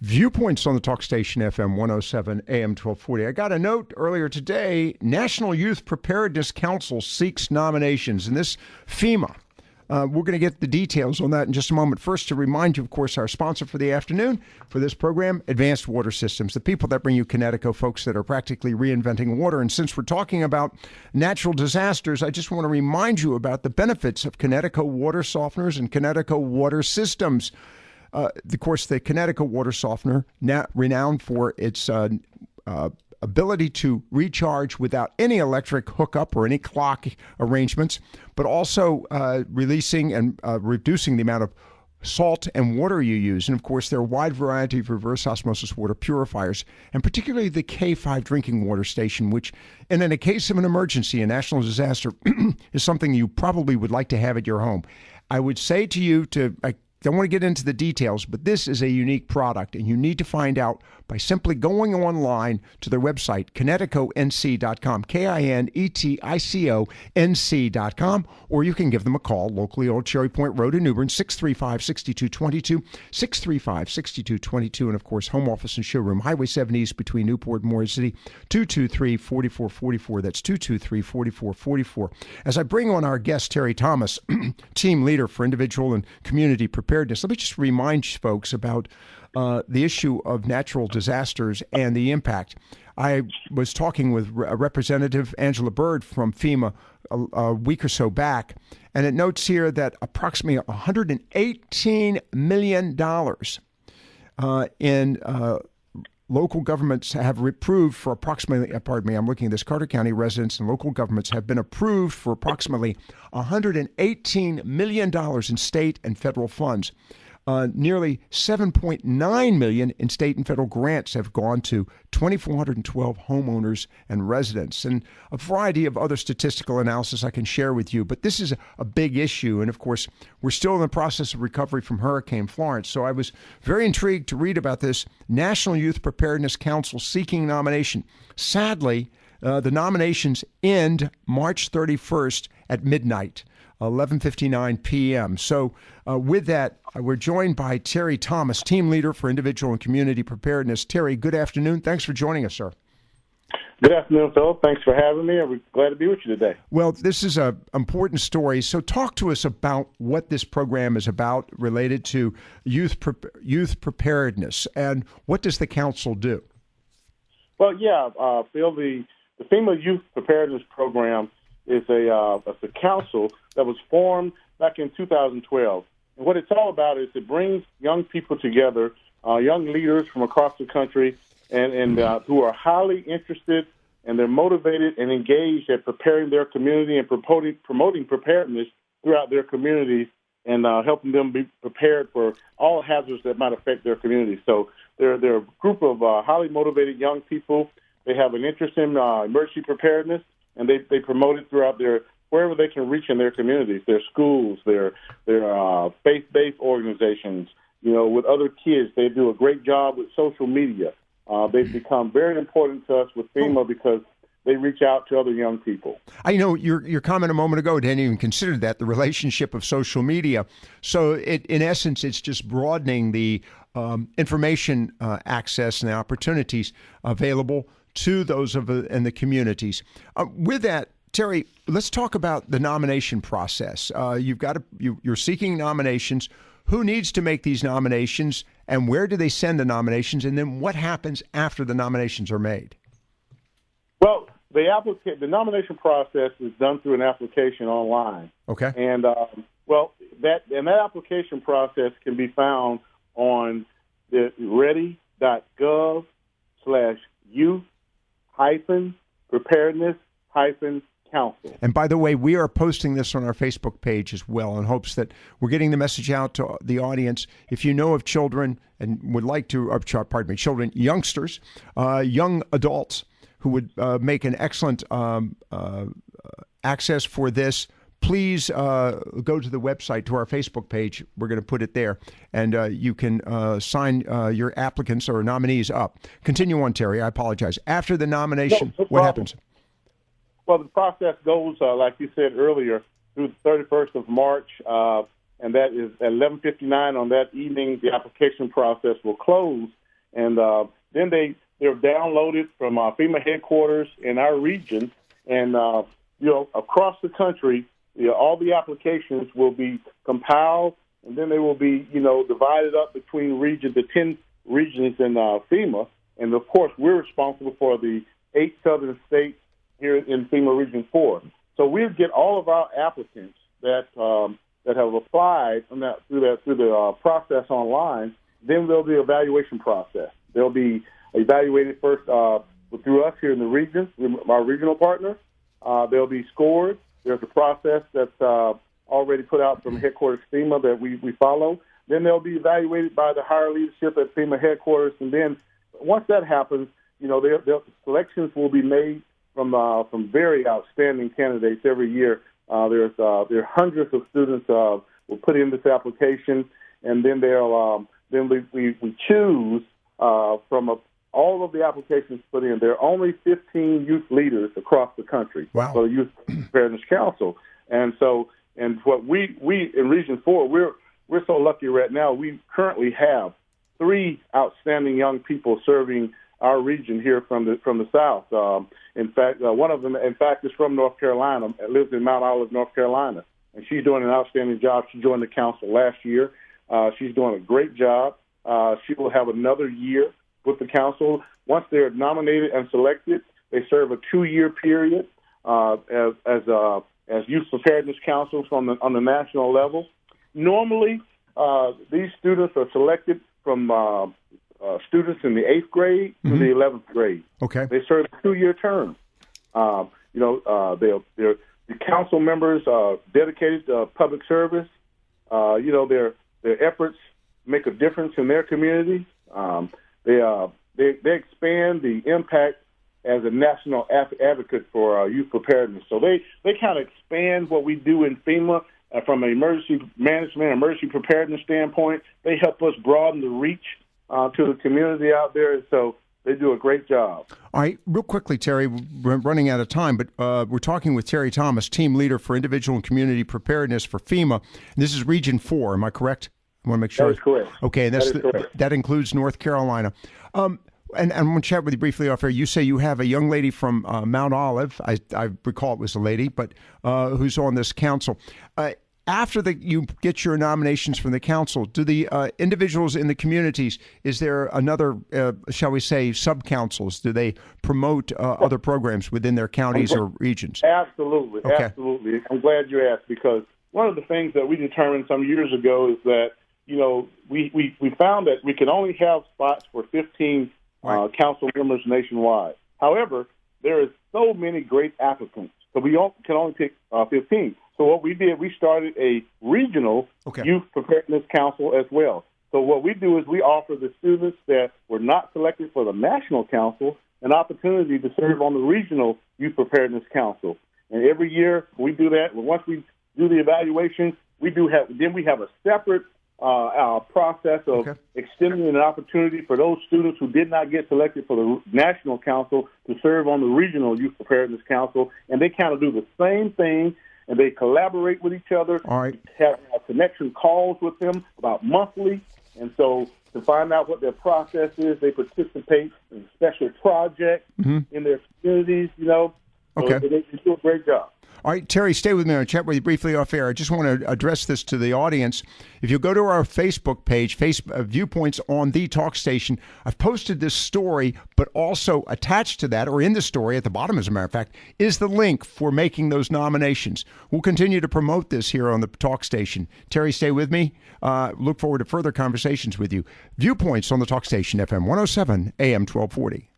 Viewpoints on the talk station FM 107 AM 1240. I got a note earlier today. National Youth Preparedness Council seeks nominations, and this FEMA. We're going to get the details on that in just a moment. First, to remind you, of course, our sponsor for the afternoon for this program, Advanced Water Systems, the people that bring you Connecticut, folks that are practically reinventing water. And since we're talking about natural disasters, I just want to remind you about the benefits of Connecticut water softeners and Connecticut water systems. Of course, the Connecticut water softener, renowned for its ability to recharge without any electric hookup or any clock arrangements, but also releasing and reducing the amount of salt and water you use. And of course, there are a wide variety of reverse osmosis water purifiers, and particularly the K5 drinking water station, which in a case of an emergency, a national disaster, is something you probably would like to have at your home. I would say to you I don't want to get into the details, but this is a unique product, and you need to find out by simply going online to their website, kineticonc.com, KINETICONC.com, or you can give them a call locally, Old Cherry Point Road in New Bern, 635-6222, 635-6222, and of course, home office and showroom, Highway 7 East between Newport and Morris City, 223-4444. That's 223-4444. As I bring on our guest, Terry Thomas, team leader for Individual and Community Preparedness, let me just remind folks about the issue of natural disasters and the impact. I was talking with Representative Angela Bird from FEMA a week or so back, and it notes here that approximately $118 million in local governments have approved for approximately, I'm looking at this, Carter County residents and local governments have been approved for approximately $118 million in state and federal funds. Nearly $7.9 million in state and federal grants have gone to 2,412 homeowners and residents, and a variety of other statistical analysis I can share with you. But this is a big issue, and of course, we're still in the process of recovery from Hurricane Florence. So I was very intrigued to read about this National Youth Preparedness Council seeking nomination. Sadly, the nominations end March 31st at midnight. 11:59 p.m. So with that, we're joined by Terry Thomas, team leader for Individual and Community Preparedness. Terry, good afternoon. Thanks for joining us, sir. Good afternoon, Phil. Thanks for having me. I'm glad to be with you today. Well, this is an important story. So talk to us about what this program is about related to youth preparedness, and what does the council do? Well, Phil, the FEMA Youth Preparedness Program is a council that was formed back in 2012. And what it's all about is it brings young people together, young leaders from across the country, and who are highly interested, and they're motivated and engaged at preparing their community and promoting preparedness throughout their communities, and helping them be prepared for all hazards that might affect their community. So they're a group of highly motivated young people. They have an interest in emergency preparedness, and they promote it throughout wherever they can reach in their communities, their schools, their faith-based organizations. With other kids, they do a great job with social media. They've become very important to us with FEMA because they reach out to other young people. I know your comment a moment ago didn't even consider that, the relationship of social media. So in essence, it's just broadening the information access and the opportunities available to those in the communities. With that, Terry, let's talk about the nomination process. You're seeking nominations. Who needs to make these nominations, and where do they send the nominations, and then what happens after the nominations are made? Well, the nomination process is done through an application online. Okay. And that application process can be found on the ready.gov/youth-preparedness-council. And by the way, we are posting this on our Facebook page as well in hopes that we're getting the message out to the audience. If you know of children and would like to, children, youngsters, young adults who would make an excellent access for this, please go to the website, to our Facebook page. We're going to put it there, and you can sign your applicants or nominees up. Continue on, Terry. I apologize. After the nomination, what happens? Well, the process goes, like you said earlier, through the 31st of March, and that is at 11:59 on that evening. The application process will close, and then they're downloaded from FEMA headquarters in our region, and across the country, all the applications will be compiled, and then they will be divided up between the 10 regions in FEMA, and of course we're responsible for the 8 southern states here in FEMA Region 4. So we'll get all of our applicants that have applied through the process online. Then there'll be an evaluation process. They'll be evaluated first through us here in the region, our regional partner. They'll be scored. There's a process that's already put out from headquarters FEMA that we follow. Then they'll be evaluated by the higher leadership at FEMA headquarters, and then once that happens, their selections will be made from very outstanding candidates every year. There are hundreds of students will put in this application, and then we choose from all of the applications put in. There are only 15 youth leaders across the country. Wow. For the Youth Preparedness Council, and what we in Region 4 we're so lucky right now. We currently have 3 outstanding young people serving our region here from the South. In fact, one of them, is from North Carolina, lives in Mount Olive, North Carolina, and she's doing an outstanding job. She joined the council last year. She's doing a great job. She will have another year with the council. Once they're nominated and selected, they serve a 2-year period as youth preparedness councils on the national level. Normally, these students are selected from students in the 8th grade to the 11th grade. Okay. They serve a 2-year term. The council members are dedicated to public service. Their efforts make a difference in their community. They expand the impact as a national advocate for youth preparedness. So they kind of expand what we do in FEMA from an emergency management, emergency preparedness standpoint. They help us broaden the reach to the community out there. So they do a great job. All right, real quickly, Terry, we're running out of time, but we're talking with Terry Thomas, team leader for Individual and Community Preparedness for FEMA. And this is Region 4, am I correct? I want to make sure. That is correct. Okay, and that includes North Carolina. And I'm going to chat with you briefly off air. You say you have a young lady from Mount Olive. I recall it was a lady, but who's on this council. After you get your nominations from the council, do the individuals in the communities, is there another, shall we say, sub-councils? Do they promote other programs within their counties or regions? Absolutely, okay. Absolutely. I'm glad you asked, because one of the things that we determined some years ago is that, we found that we could only have spots for 15 council members nationwide. However, there is so many great applicants, so we can only pick 15. So what we did, we started a regional youth preparedness council as well. So what we do is we offer the students that were not selected for the national council an opportunity to serve on the regional youth preparedness council. And every year we do that. Once we do the evaluation, we have a separate process of extending an opportunity for those students who did not get selected for the national council to serve on the regional youth preparedness council, and they kind of do the same thing, and they collaborate with each other. All right. Have connection calls with them about monthly, and so to find out what their process is, they participate in special projects in their communities. So they do a great job. All right, Terry, stay with me. I'll chat with you briefly off air. I just want to address this to the audience. If you go to our Facebook page, Viewpoints on the Talk Station, I've posted this story, but also attached to that, or in the story at the bottom, as a matter of fact, is the link for making those nominations. We'll continue to promote this here on the Talk Station. Terry, stay with me. Look forward to further conversations with you. Viewpoints on the Talk Station, FM 107, AM 1240.